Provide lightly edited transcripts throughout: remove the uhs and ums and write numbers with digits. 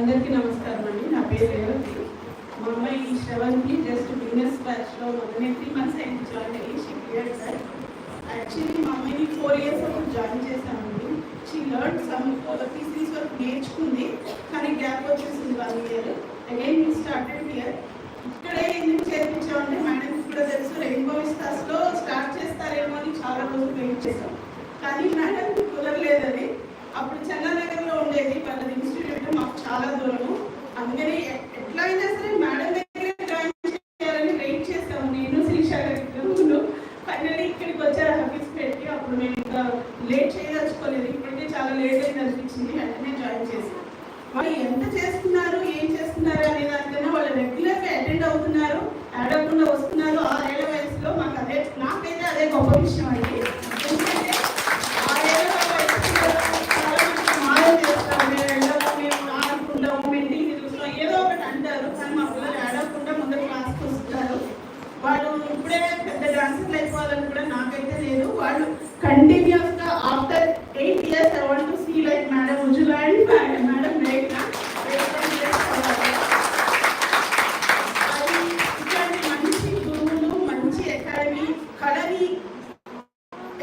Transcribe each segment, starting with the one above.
అందరికీ నమస్కారం అండి. నా పేరు రేవతి. మా అమ్మాయి శ్రవంతి జస్ట్ బిజినెస్ బ్యాచ్లో మొదలై 3 months అయింది జాయిన్ అయ్యి. She cleared sir. యాక్చువల్లీ మా అమ్మాయిని 4 years అప్పుడు జాయిన్ చేశామండి. షీ లర్న్ సమ్ థీసిస్ వరకు నేర్చుకుంది, కానీ గ్యాప్ వచ్చేసింది 1 year. Again we started here. ఇక్కడే ఎందుకు చేర్పించామంటే మేడంకి కూడా తెలుసు రెయిన్బో విస్తాస్లో స్టార్ట్ చేస్తారేమో అని చాలా రోజులు వెయిట్ చేశాం, కానీ మేడంకి కుదరలేదని. అప్పుడు చంద్రనగర్లో ఉండేది వాళ్ళ ఇన్స్టిట్యూట్, మాకు చాలా దూరము. అందుకని ఎట్లా అయినా సరే మేడం దగ్గర జాయిన్ చేయాలని వెయిట్ చేస్తాము. నేను శ్రీషా గారు ఫైనల్లీ ఇక్కడికి వచ్చారు హఫీజ్పేట్కి. అప్పుడు మేము ఇంకా లేట్ చేయదలుచుకోలేదు, ఇప్పటికే చాలా లేట్ అయింది అనిపించింది, వెంటనే జాయిన్ చేశాను. వాళ్ళు ఎంత చేస్తున్నారు, ఏం చేస్తున్నారు అనే దానికన్నా వాళ్ళు రెగ్యులర్గా అటెండ్ అవుతున్నారు, యాడ్ అవ్వకుండా వస్తున్నారు. 6 ఏళ్ల వయసులో మాకు నాకైతే అదే గొప్ప విషయం అండి. ఎందుకంటే 6 ఏళ్ల వయసులో చాలా మంది మాయం చేస్తారు, మేము వెళ్ళము, మేము ఆడుకుంటాము, మెంటింగ్ చూస్తాం, ఏదో ఒకటి అంటారు, కానీ మా పిల్లలు యాడ్ అవ్వకుండా ముందర క్లాస్కి వస్తున్నారు. వాళ్ళు ఇప్పుడే పెద్ద డాన్సర్లు అయిపోవాలని కూడా నాకైతే లేదు. వాళ్ళు కంటిన్యూస్గా after 8 years I want to see like madam Ujjwala and madam మేఘ్నా. ఇట్లాంటి మంచి గురువులు, మంచి అకాడమీ, కళని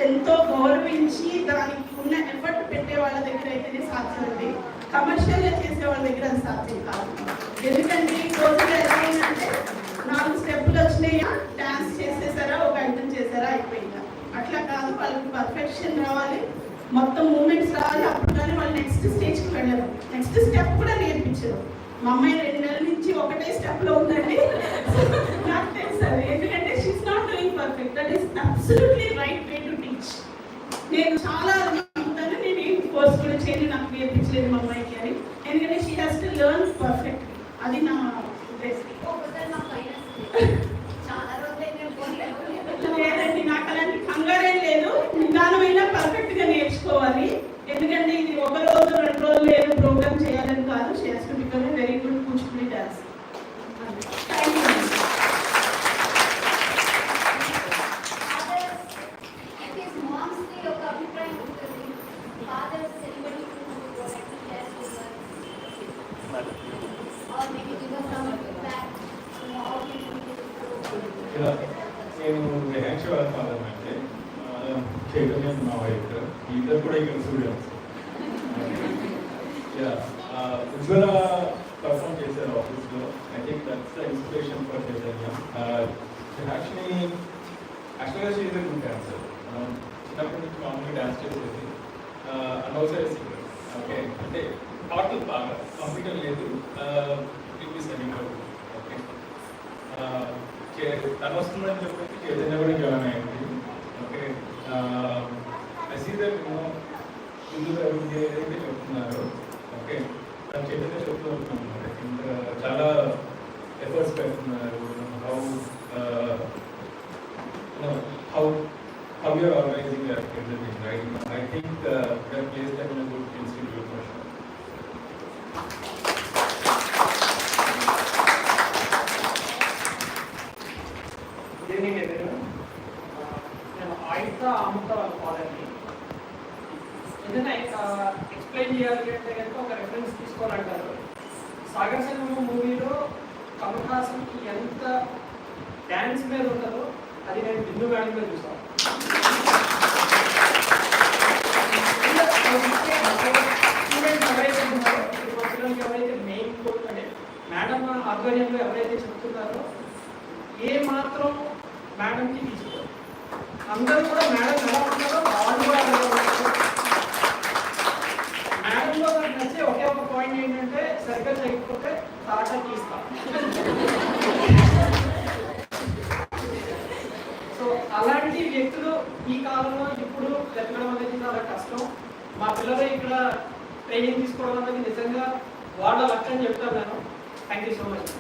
ఎంతో గౌరవించి దానికి ఉన్న ఎఫర్ట్ పెట్టే వాళ్ళ దగ్గర అయితేనే సాధ్యం అండి. కమర్షియల్గా చేసే వాళ్ళ దగ్గర అది సాధ్యం కాదు. ఎందుకంటే ఈ రోజులో ఎలా అయిందంటే 4 స్టెప్పులు వచ్చినాయా, డాన్స్ చేసేసారా, ఒక ఐటమ్ చేసారా, అయిపోయిందా. అట్లా కాదు, వాళ్ళకి పర్ఫెక్షన్ రావాలి, మొత్తం మూమెంట్స్ రావాలి, అప్పుడు కానీ వాళ్ళు నెక్స్ట్ స్టేజ్కి వెళ్ళరు. నెక్స్ట్ స్టెప్ కూడా నేర్పించరు. మా అమ్మాయి 2 నెలల నుంచి ఒకటే స్టెప్లో ఉందండి. నాకు తెలుసు అది, ఎందుకంటే she's not doing perfect. That is absolutely right way to teach. నేను చాలా నమ్ముతాను, నేను ఏం కోర్స్ కూడా చేయను, నాకు నేర్పించలేదు మా అమ్మాయికి అని. ఎందుకంటే she has to learn perfect. అది నా ఉద్దేశం. లేదండి, నాకు అలాంటి కంగారేం లేదు. నిదానమైన పర్ఫెక్ట్గా నేర్చుకోవాలి. ఎందుకంటే ఇది 1 రోజు 2 రోజులు ఏదో ప్రోగ్రామ్ చేయాలని కాదు. She has to become a very good Kuchipudi dancer. Thank you. నేను వినాక్ష వాళ్ళ ఫాదర్ అంటే చైతన్య మా వైఫ్, ఇద్దరు కూడా ఇక్కడ స్టూడెంట్స్. ఉజ్వల పర్ఫామ్ చేశారు ఆఫీస్లో. I think that's the inspiration for Chaitanya. యాక్చువల్గా she is a good dancer. చిన్నప్పటి నుంచి మామూలుగా డాన్స్ చేసేది. And also singer. ఓకే, అంటే పాటలు బాగా కంప్యూటర్ లేదు, ఓకే. తను వస్తుందని చెప్పేసి చైతన్య కూడా జాయిన్ అయింది. ఓకే, ఐ సీ దట్ ముందుగా ఏదైతే చెప్తున్నారు, ఓకే, తను చైతన్య చెప్తూ ఉంటున్నారు, ఇంకా చాలా ఎఫర్ట్స్ పెడుతున్నారు. how you are organizing everything, right? I think that places them in a good institute for sure. నేను ఆయుధ అమృత వాళ్ళ ఫాదర్ని. ఏదైనా ఎక్స్ప్లెయిన్ చేయాలి అంటే కనుక ఒక రెఫరెన్స్ తీసుకోవాలంటారు. సాగర్ సంగమం మూవీలో కమల్ హాసన్కి ఎంత డ్యాన్స్ మీద ఉంటుందో అది నేను బిందు మేడం మీద చూసాను. స్టూడెంట్స్ ఎవరైతే ఉన్నారో, ఇప్పుడు పిల్లలకి ఎవరైతే మెయిన్ అంటే మేడం ఆధ్వర్యంలో ఎవరైతే చెప్తున్నారో ఏ మాత్రం మేడంకి తీసుకోరు. అందరూ కూడా మేడం ఎలా ఉంటున్నారో వాళ్ళు కూడా మేడంలో నాకు నచ్చే ఒకే ఒక పాయింట్ ఏంటంటే సరిగ్గా చేయకపోతే తాట తీస్తాం. సో అలాంటి వ్యక్తులు ఈ కాలంలో ఇప్పుడు దొరకడం అనేది చాలా కష్టం. మా పిల్లలు ఇక్కడ ట్రైనింగ్ తీసుకోవడం అనేది నిజంగా వాళ్ళ లక్ష్యం అని చెప్తాను నేను. Thank you so much.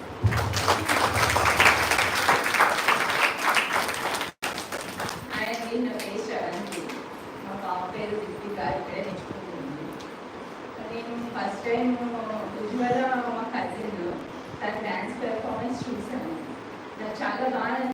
మా పాప పేరు దీపిక, ఇక్కడే నేర్చుకుంటుంది. నేను ఫస్ట్ టైం ఉజ్వల మా కజిన్ తన డ్యాన్స్ పెర్ఫార్మెన్స్ చూసాను. నాకు చాలా బాగా